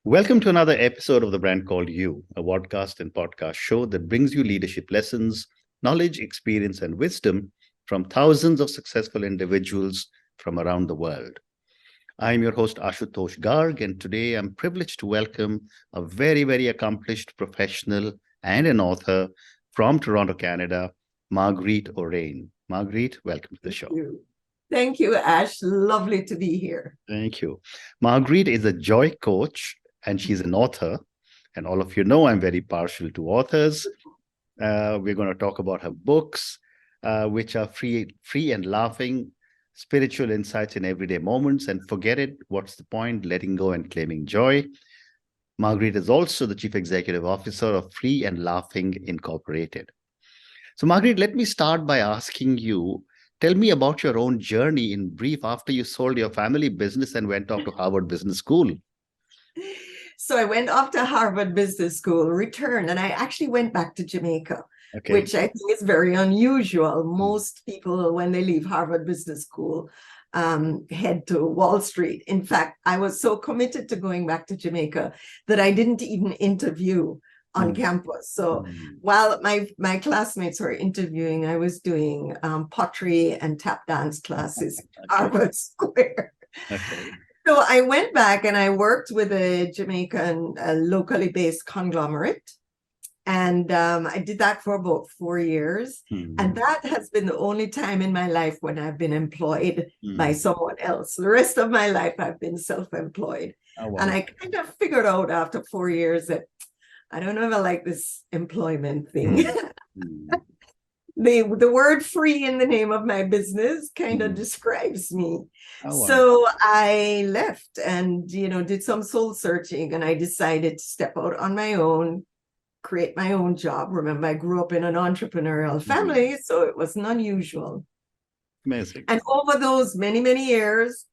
Welcome to another episode of The Brand Called You, a podcast and podcast show that brings you leadership lessons, knowledge, experience, and wisdom from thousands of successful individuals from around the world. I'm your host, Ashutosh Garg, and today I'm privileged to welcome a very accomplished professional and an author from Toronto, Canada, Marguerite Orane. Marguerite, welcome to the show. Thank you, Ash. Lovely to be here. Thank you. Marguerite is a joy coach and she's an author. And all of you know I'm very partial to authors. We're going to talk about her books, which are free and laughing, spiritual insights in everyday moments, and forget it, what's the point, letting go and claiming joy. Marguerite is also the Chief Executive Officer of Free and Laughing Incorporated. So Marguerite, let me start by asking you, tell me about your own journey in brief after you sold your family business and went off to Harvard Business School. So I went off to Harvard Business School, returned, and I actually went back to Jamaica, which I think is very unusual. Most people, when they leave Harvard Business School, head to Wall Street. In fact, I was so committed to going back to Jamaica that I didn't even interview on campus. So while my classmates were interviewing, I was doing pottery and tap dance classes at Harvard Square. So I went back and I worked with a Jamaican locally based conglomerate. And I did that for about 4 years. And that has been the only time in my life when I've been employed by someone else. The rest of my life, I've been self-employed. Oh, wow. And I kind of figured out after 4 years that I don't know if I like this employment thing. The word free in the name of my business kind of describes me. Oh, wow. So I left and, did some soul searching, and I decided to step out on my own, create my own job. Remember, I grew up in an entrepreneurial family, so it wasn't unusual. Amazing. And over those many years,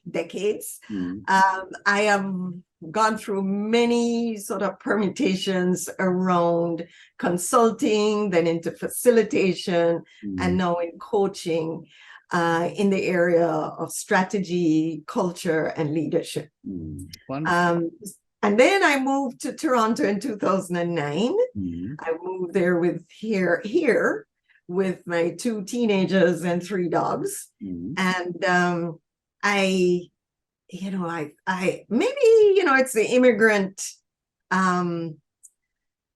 decades, I have gone through many sort of permutations around consulting, then into facilitation, and now in coaching in the area of strategy, culture, and leadership. And then I moved to Toronto in 2009. I moved there here with my 2 teenagers and 3 dogs. And I maybe, it's the immigrant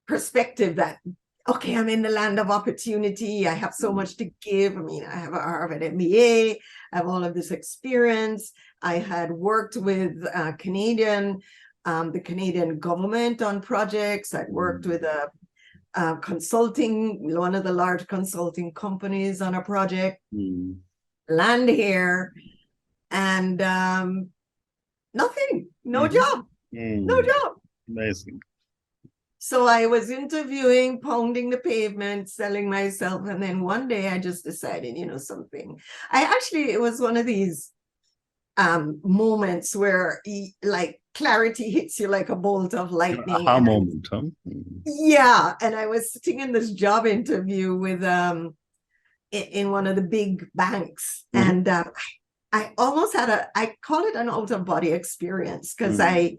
perspective that, okay, I'm in the land of opportunity. I have so much to give. I mean, I have a Harvard MBA. I have all of this experience. I had worked with the Canadian government on projects. I'd worked with one of the large consulting companies on a project. Land here, and nothing, no job. Amazing. So I was interviewing, pounding the pavement, selling myself, and then one day I just decided, something. It was one of these moments where clarity hits you like a bolt of lightning. Aha moment, huh? Yeah, and I was sitting in this job interview with in one of the big banks, and I almost had I call it an out-of-body experience, because I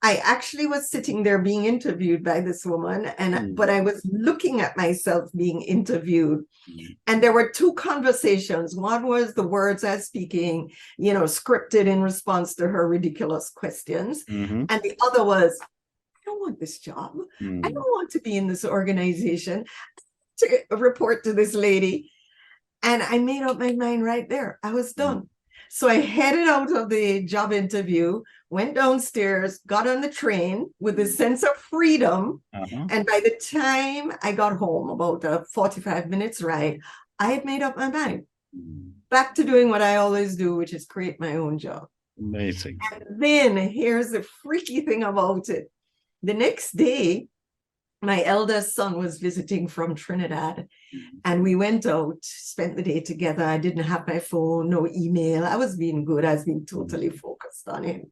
actually was sitting there being interviewed by this woman, but I was looking at myself being interviewed. And there were 2 conversations. One was the words I was speaking, scripted in response to her ridiculous questions. And the other was, I don't want this job. I don't want to be in this organization to report to this lady. And I made up my mind right there. I was done. So I headed out of the job interview, went downstairs, got on the train with a sense of freedom. And by the time I got home, about a 45 minutes ride, I had made up my mind. Back to doing what I always do, which is create my own job. Amazing. And then here's the freaky thing about it. The next day, my eldest son was visiting from Trinidad, and we went out, spent the day together. I didn't have my phone, no email. I was being good. I was being totally focused on him.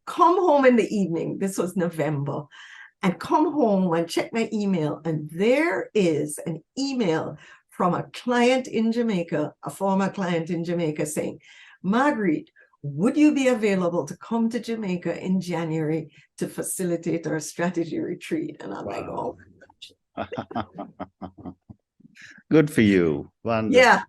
Come home in the evening. This was November. And come home and check my email. And there is an email from a client in Jamaica, a former client in Jamaica, saying, Marguerite, would you be available to come to Jamaica in January to facilitate our strategy retreat? And I'm like, oh, good for you. Wonderful. yeah.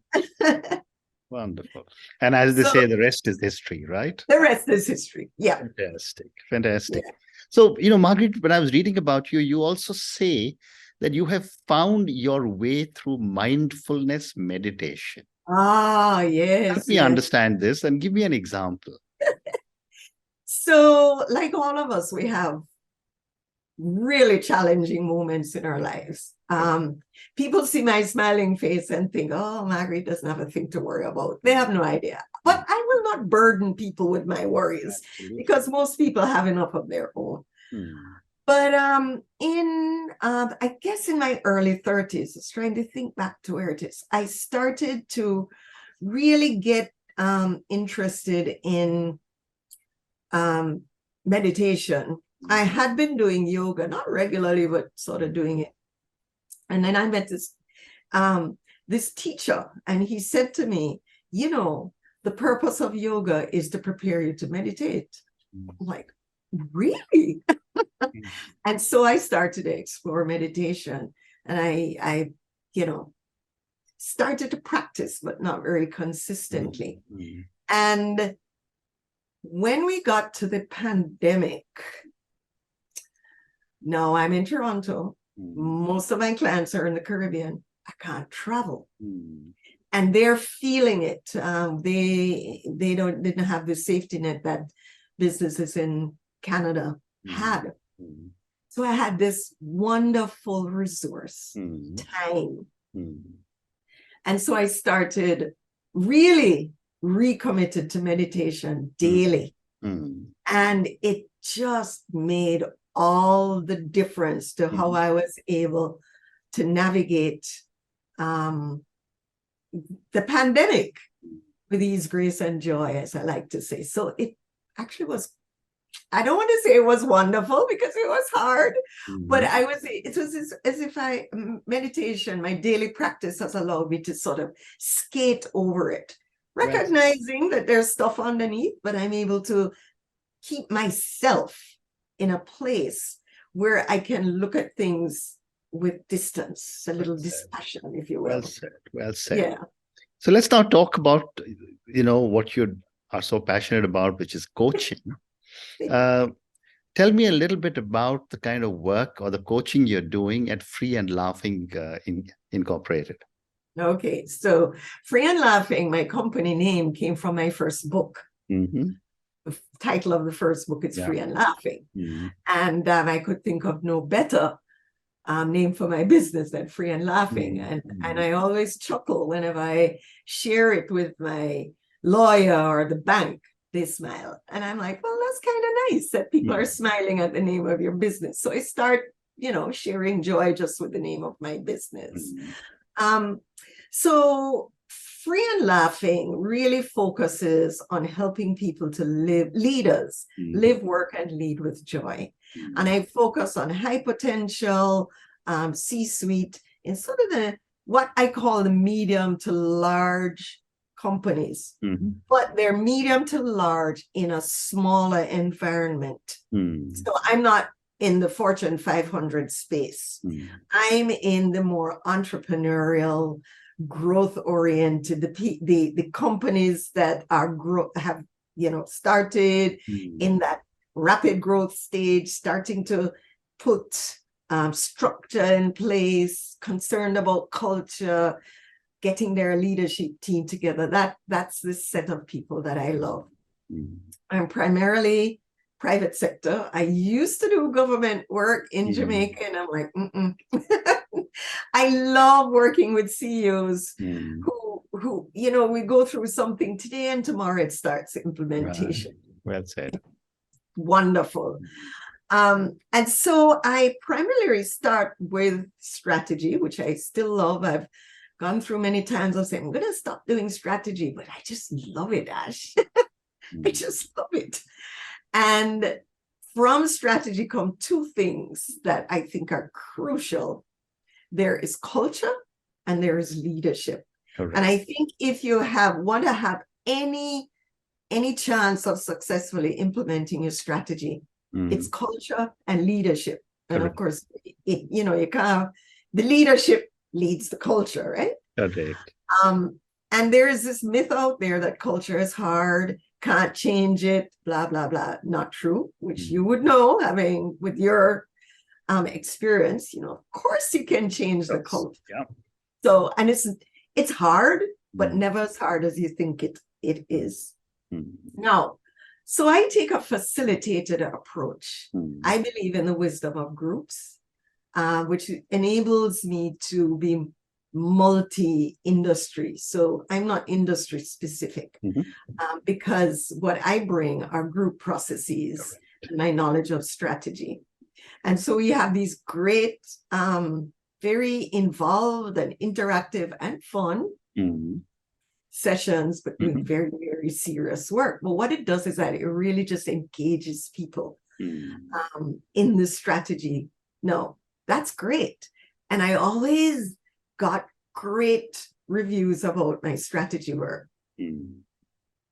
Wonderful. And as they So say, the rest is history, right? the rest is history. Yeah. Fantastic. Fantastic. Yeah. So, Margaret, when I was reading about you, you also say that you have found your way through mindfulness meditation. Ah, yes, Help me yes. understand this and give me an example. So, like all of us, we have really challenging moments in our lives. People see my smiling face and think, oh, Marguerite doesn't have a thing to worry about. They have no idea. But I will not burden people with my worries. Absolutely. Because most people have enough of their own. But I guess in my early 30s, I was trying to think back to where it is, I started to really get interested in meditation. I had been doing yoga, not regularly, but sort of doing it. And then I met this teacher, and he said to me, the purpose of yoga is to prepare you to meditate. I'm like, really? And so I started to explore meditation, and I started to practice, but not very consistently. And when we got to the pandemic, now I'm in Toronto. Most of my clients are in the Caribbean. I can't travel. And they're feeling it. They didn't have the safety net that businesses in Canada had. So I had this wonderful resource, time. And so I started really recommitted to meditation daily. And it just made all the difference to how I was able to navigate the pandemic with ease, grace, and joy, as I like to say. So it actually was, I don't want to say it was wonderful because it was hard, but it was as if meditation, my daily practice has allowed me to sort of skate over it, recognizing that there's stuff underneath, but I'm able to keep myself in a place where I can look at things with distance, a little dispassion, if you will. Well said. Well said. Yeah. So let's now talk about, what you are so passionate about, which is coaching. Tell me a little bit about the kind of work or the coaching you're doing at Free and Laughing Incorporated. Okay, so Free and Laughing, my company name, came from my first book. The title of the first book is Free and Laughing. And I could think of no better name for my business than Free and Laughing. And I always chuckle whenever I share it with my lawyer or the bank. They smile. And I'm like, well, that's kind of nice that people are smiling at the name of your business. So I start, sharing joy just with the name of my business. So Free and Laughing really focuses on helping people to live, work, and lead with joy. And I focus on high potential, C-suite, in sort of what I call the medium to large companies, but they're medium to large in a smaller environment. So I'm not in the Fortune 500 space. I'm in the more entrepreneurial, growth-oriented, the companies that have started in that rapid growth stage, starting to put structure in place, concerned about culture, getting their leadership team together. That's the set of people that I love. I'm primarily private sector. I used to do government work in Jamaica, and I'm like, I love working with CEOs who we go through something today and tomorrow it starts implementation. Well said. Wonderful. And so I primarily start with strategy, which I still love. I've gone through many times of saying, I'm going to stop doing strategy, but I just love it, Ash. I just love it. And from strategy come two things that I think are crucial. There is culture and there is leadership. Correct. And I think if you want to have any any chance of successfully implementing your strategy. It's culture and leadership. And of course, you can't, the leadership leads the culture, right? Correct. And there is this myth out there that culture is hard, can't change it, blah, blah, blah. Not true, which you would know, having with your experience, of course you can change the culture. Yeah. So, and it's hard, but never as hard as you think it is. Now, so I take a facilitated approach. I believe in the wisdom of groups, which enables me to be multi-industry. So I'm not industry specific, because what I bring are group processes and my knowledge of strategy. And so we have these great, very involved and interactive and fun sessions, but doing very, very serious work. But what it does is that it really just engages people in the strategy. No, that's great. And I always got great reviews about my strategy work.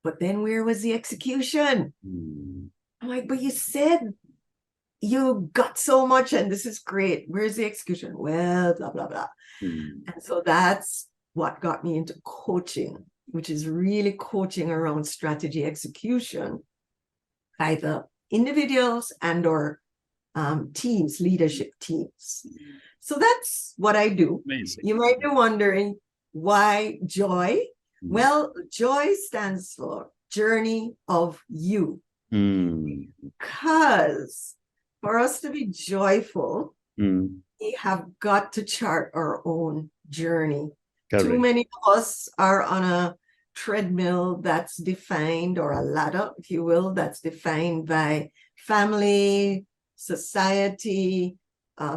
But then where was the execution? I'm like, but you said you got so much and this is great. Where's the execution? Well, blah, blah, blah. And so that's what got me into coaching, which is really coaching around strategy execution, either individuals and or teams, leadership teams. So that's what I do. Amazing. You might be wondering why joy? Well, joy stands for journey of you. Because for us to be joyful, we have got to chart our own journey. Correct. Too many of us are on a treadmill that's defined, or a ladder, if you will, that's defined by family, society,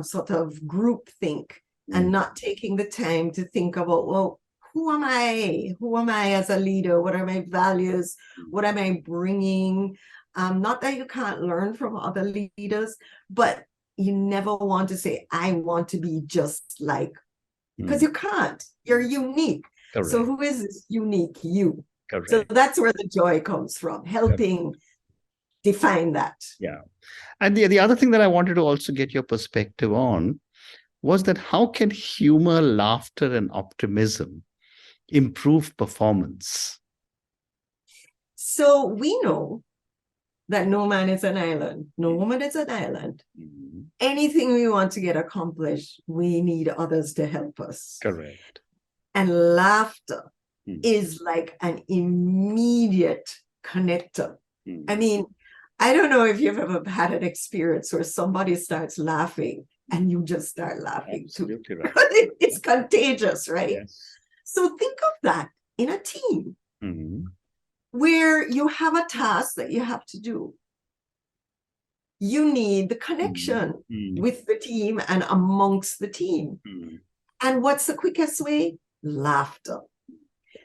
sort of group think, and not taking the time to think about, well, who am I? Who am I as a leader? What are my values? What am I bringing? Not that you can't learn from other leaders, but you never want to say, I want to be just like, because you can't. You're unique. Correct. So who is this unique you? Correct. So that's where the joy comes from, helping define that. Yeah. And the other thing that I wanted to also get your perspective on was that how can humor, laughter, and optimism improve performance? So we know that no man is an island, no woman is an island. Anything we want to get accomplished, we need others to help us. Correct. And laughter is like an immediate connector. I mean, I don't know if you've ever had an experience where somebody starts laughing and you just start laughing. Absolutely right. It's contagious, right? Yes. So think of that in a team where you have a task that you have to do. You need the connection with the team and amongst the team. And what's the quickest way? Laughter.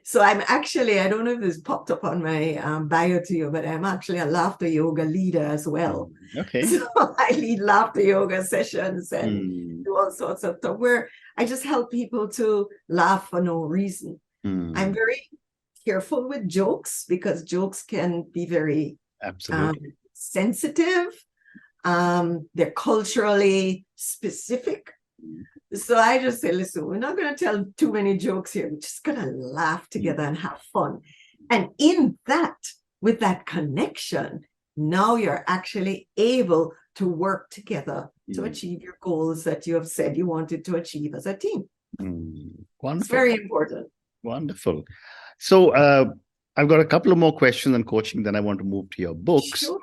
So I'm actually, I don't know if this popped up on my bio to you, but I'm actually a laughter yoga leader as well. Okay. So I lead laughter yoga sessions and do all sorts of stuff where I just help people to laugh for no reason. I'm very careful with jokes because jokes can be very sensitive. They're culturally specific. So I just say, listen, we're not going to tell too many jokes here. We're just going to laugh together and have fun. And in that, with that connection, now you're actually able to work together to achieve your goals that you have said you wanted to achieve as a team. Wonderful. It's very important. Wonderful. So I've got a couple of more questions on coaching, then I want to move to your books. Sure.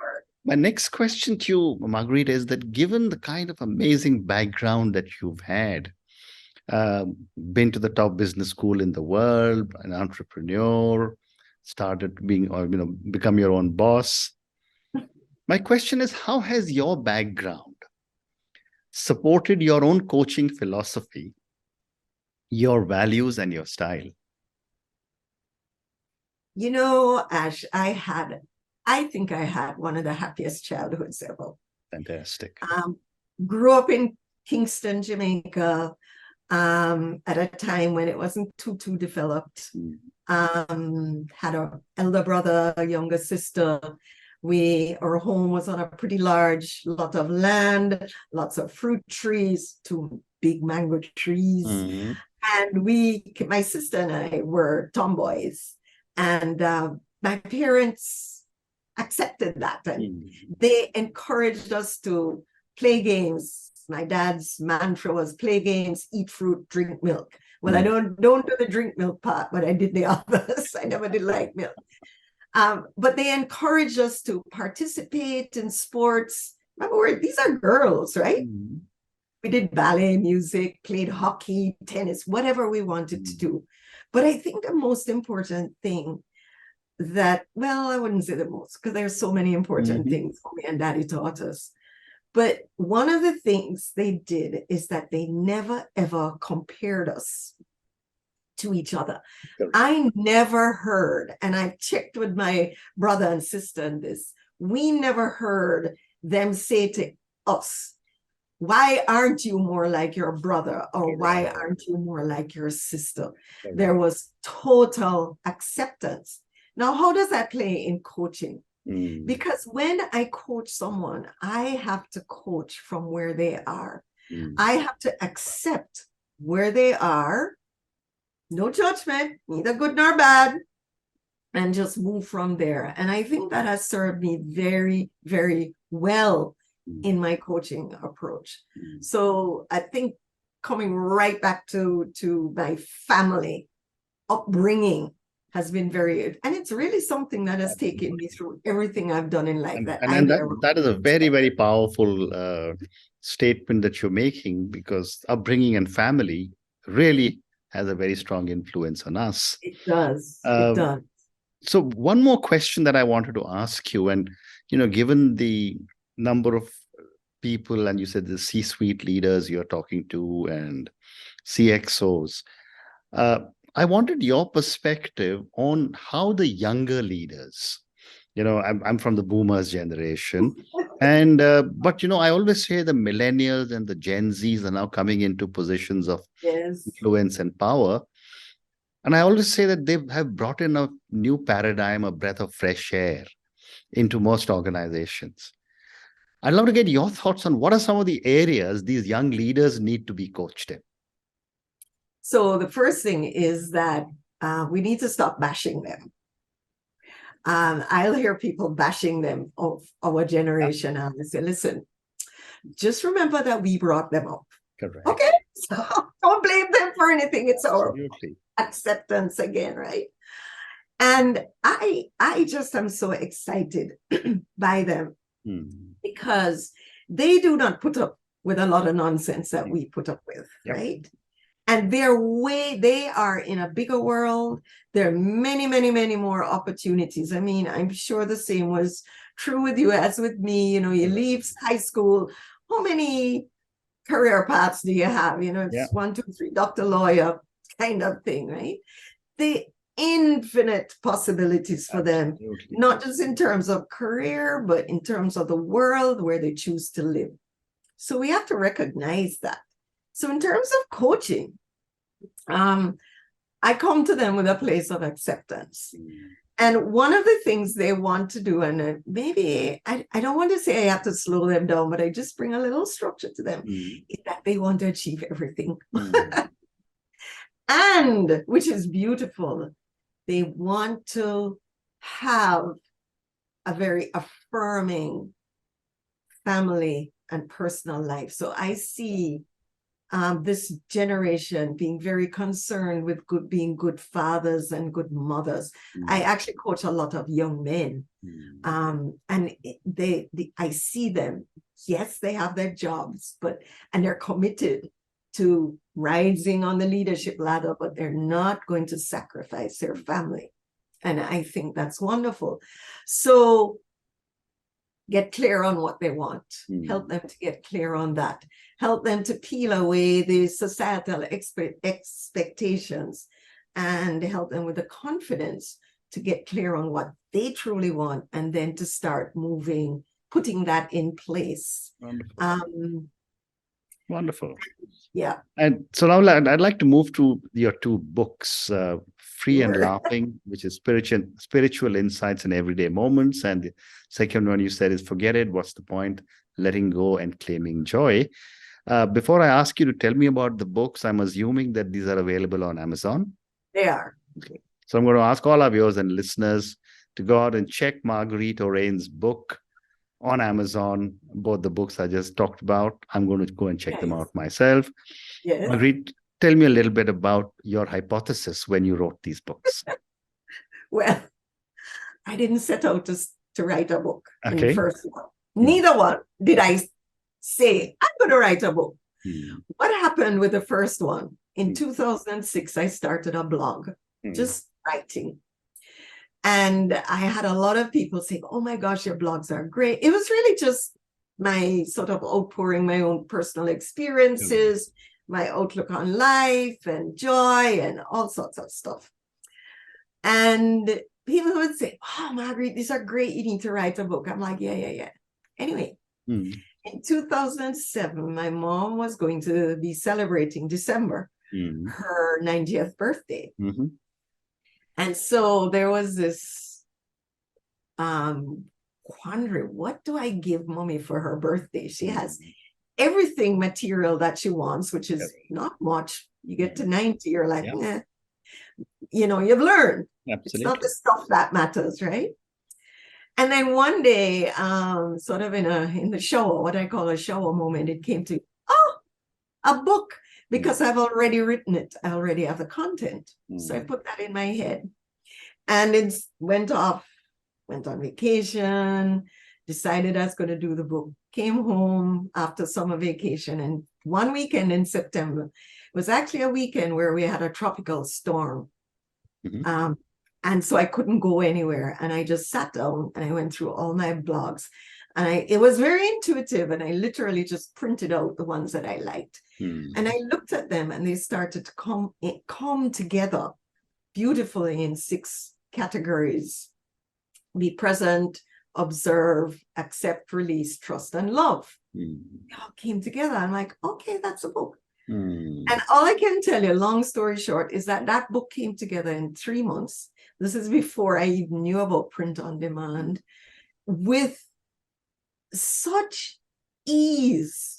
My next question to you, Marguerite, is that given the kind of amazing background that you've had, been to the top business school in the world, an entrepreneur, started being, or become your own boss. My question is, how has your background supported your own coaching philosophy, your values, and your style? Ash, I think I had one of the happiest childhoods ever. Fantastic. Grew up in Kingston, Jamaica, at a time when it wasn't too developed. Had an elder brother, a younger sister. Our home was on a pretty large lot of land, lots of fruit trees, 2 big mango trees. Mm-hmm. And my sister and I were tomboys. And my parents accepted that. And they encouraged us to play games. My dad's mantra was play games, eat fruit, drink milk. Well, I don't do the drink milk part, but I did the others. I never did like milk. But they encouraged us to participate in sports. Remember, these are girls, right? We did ballet, music, played hockey, tennis, whatever we wanted to do. But I think the most important thing I wouldn't say the most, because there's so many important things mommy and daddy taught us. But one of the things they did is that they never, ever compared us to each other. I never heard, and I checked with my brother and sister on this, we never heard them say to us, why aren't you more like your brother? Or why aren't you more like your sister? There was total acceptance. Now, how does that play in coaching? Because when I coach someone, I have to coach from where they are. I have to accept where they are, no judgment, neither good nor bad, and just move from there. And I think that has served me very, very well in my coaching approach. So I think coming right back to my family upbringing has been and it's really something that has taken me through everything I've done in life. That is a very, very powerful statement that you're making, because upbringing and family really has a very strong influence on us. It does. It does. So one more question that I wanted to ask you, and given the number of people, and you said the C-suite leaders you're talking to and CXOs, I wanted your perspective on how the younger leaders, I'm from the boomers generation, and but I always say the millennials and the Gen Zs are now coming into positions of influence and power. And I always say that they have brought in a new paradigm, a breath of fresh air into most organizations. I'd love to get your thoughts on what are some of the areas these young leaders need to be coached in. So the first thing is that we need to stop bashing them. I'll hear people bashing them of our generation, and I say, listen, just remember that we brought them up. Correct. Okay? So don't blame them for anything. It's our acceptance again, right? And I just am so excited by them because they do not put up with a lot of nonsense that we put up with, right? And they are in a bigger world. There are many, many, many more opportunities. I mean, I'm sure the same was true with you as with me. You leave high school. How many career paths do you have? It's 1, 2, 3, doctor, lawyer kind of thing, right? The infinite possibilities for them, not just in terms of career, but in terms of the world where they choose to live. So we have to recognize that. So in terms of coaching, I come to them with a place of acceptance. And one of the things they want to do, and maybe I don't want to say I have to slow them down, but I just bring a little structure to them, is that they want to achieve everything. And, which is beautiful, they want to have a very affirming family and personal life. So I see this generation being very concerned with being good fathers and good mothers. I actually coach a lot of young men, and I see them. Yes, they have their jobs, and they're committed to rising on the leadership ladder, but they're not going to sacrifice their family. And I think that's wonderful. So get clear on what they want. Help them to get clear on that. Help them to peel away the societal expectations and help them with the confidence to get clear on what they truly want, and then to start putting that in place. Wonderful. Yeah. And so now I'd like to move to your two books, Free and Sure. Laughing, which is spiritual insights in everyday moments. And the second one you said is Forget It, What's the Point? Letting Go and Claiming Joy. Before I ask you to tell me about the books, I'm assuming that these are available on Amazon. They are. Okay. So I'm going to ask all our viewers and listeners to go out and check Marguerite Orane's book on Amazon. Both the books I just talked about. I'm going to go and check them Yes. out myself. Yes. Marguerite, tell me a little bit about your hypothesis when you wrote these books. Well, I didn't set out to write a book in the Okay. first one. Neither one did I say, I'm going to write a book. What happened with the first one? In 2006, I started a blog, just writing. And I had a lot of people say, oh my gosh, your blogs are great. It was really just my sort of outpouring my own personal experiences, my outlook on life and joy and all sorts of stuff. And people would say, oh, Marguerite, these are great. You need to write a book. I'm like, yeah. Anyway, in 2007, my mom was going to be celebrating December, her 90th birthday. And so there was this quandary. What do I give mommy for her birthday? She has everything material that she wants, which is not much. You get to 90, you're like, you know, you've learned. Absolutely. It's not the stuff that matters, right? And then one day, sort of in the shower, what I call a shower moment, it came to, a book, because I've already written it. I already have the content. So I put that in my head. And it went on vacation, decided I was going to do the book, came home after summer vacation, and one weekend in September, it was actually a weekend where we had a tropical storm. And so I couldn't go anywhere. And I just sat down and I went through all my blogs. And it was very intuitive. And I literally just printed out the ones that I liked. And I looked at them and they started to come together beautifully in 6 categories: be present, observe, accept, release, trust, and love. They all came together. I'm like, okay, that's a book. And all I can tell you, long story short, is that book came together in 3 months. This is before I even knew about print on demand, with such ease.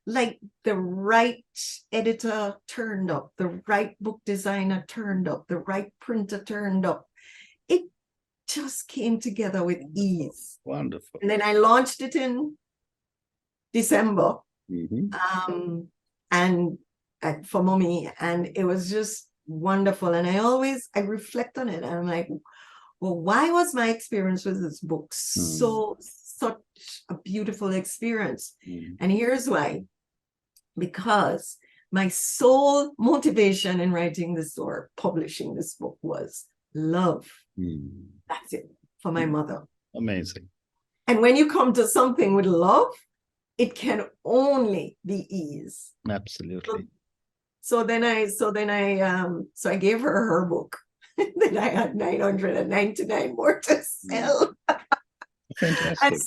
Like the right editor turned up, the right book designer turned up, the right printer turned up. It just came together with ease. Wonderful. And then I launched it in December. And for mommy, and it was just wonderful. And I reflect on it and I'm like, well, why was my experience with this book such a beautiful experience? And here's why. Because my sole motivation in writing this or publishing this book was love. That's it, for my mother. Amazing. And when you come to something with love, it can only be ease. Absolutely. So I gave her book. Then I had 999 more to sell. Fantastic. And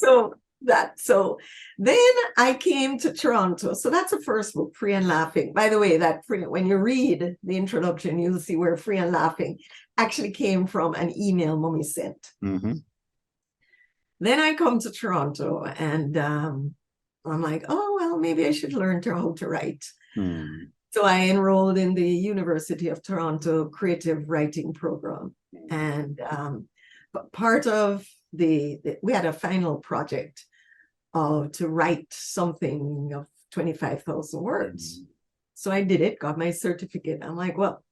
so then I came to Toronto. So that's the first book, Free and Laughing. By the way, when you read the introduction, you'll see where Free and Laughing actually came from an email mommy sent. Then I come to Toronto and I'm like, oh, well, maybe I should learn how to write. So I enrolled in the University of Toronto Creative Writing Program. And part of we had a final project to write something of 25,000 words. So I did it, got my certificate. I'm like, well,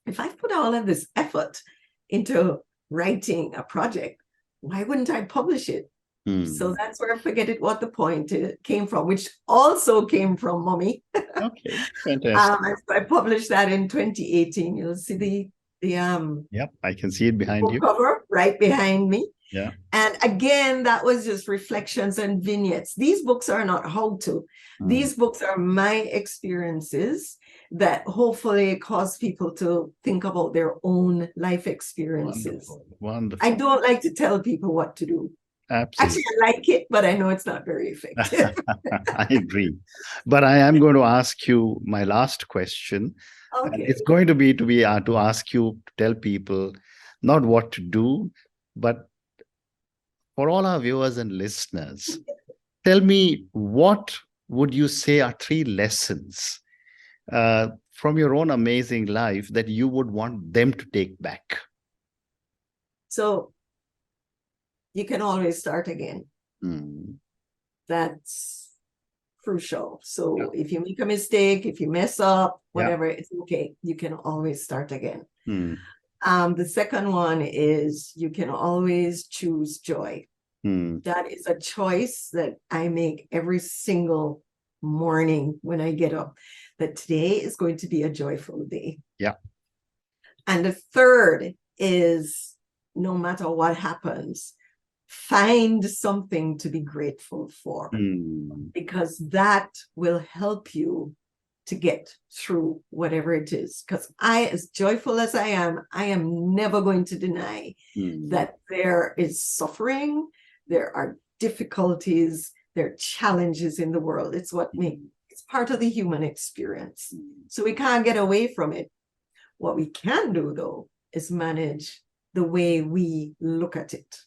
if I put all of this effort into writing a project, why wouldn't I publish it? So that's where Forget It, What the Point came from, which also came from mommy. Okay, fantastic. I published that in 2018. You'll see the yep, I can see it behind you. Cover right behind me. Yeah. And again, that was just reflections and vignettes. These books are not how-to. These books are my experiences that hopefully cause people to think about their own life experiences. Wonderful. I don't like to tell people what to do. Absolutely. Actually, I like it, but I know it's not very effective. I agree. But I am going to ask you my last question. And Okay. it's going to be to ask you to tell people not what to do, but for all our viewers and listeners, tell me, what would you say are three lessons from your own amazing life that you would want them to take back? So you can always start again. Mm. That's crucial. Yeah. So if you make a mistake, if you mess up, Yeah. whatever, it's okay. You can always start again. Mm. The second one is you can always choose joy. Mm. That is a choice that I make every single morning when I get up, that today is going to be a joyful day. Yeah. And the third is, no matter what happens, find something to be grateful for, because that will help you to get through whatever it is. Because as joyful as I am never going to deny that there is suffering, there are difficulties, there are challenges in the world. It's it's part of the human experience. So we can't get away from it. What we can do, though, is manage the way we look at it.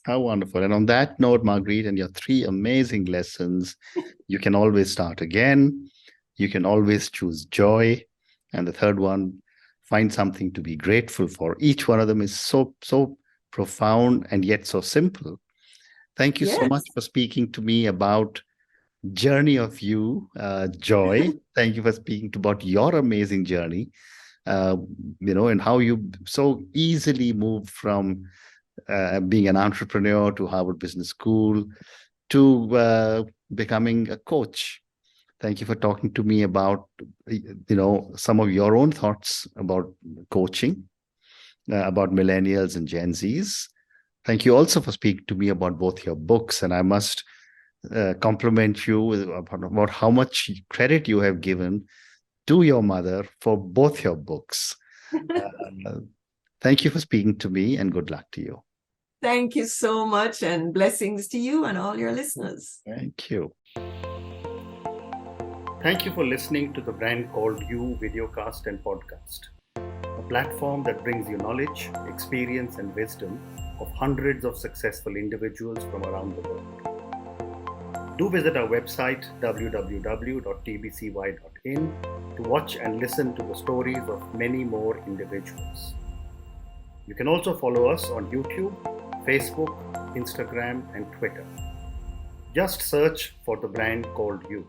How wonderful. And on that note, Marguerite, and your three amazing lessons, you can always start again. You can always choose joy. And the third one, find something to be grateful for. Each one of them is so profound and yet so simple. Thank you so much for speaking to me about journey of you, joy. Thank you for speaking about your amazing journey, and how you so easily moved from being an entrepreneur to Harvard Business School to becoming a coach. Thank you for talking to me about, some of your own thoughts about coaching, about millennials and Gen Zs. Thank you also for speaking to me about both your books. And I must compliment you about how much credit you have given to your mother for both your books. Thank you for speaking to me, and good luck to you. Thank you so much, and blessings to you and all your listeners. Thank you. Thank you for listening to the Brand Called You videocast and podcast, a platform that brings you knowledge, experience, and wisdom of hundreds of successful individuals from around the world. Do visit our website www.tbcy.in to watch and listen to the stories of many more individuals. You can also follow us on YouTube, Facebook, Instagram, and Twitter. Just search for the Brand Called You.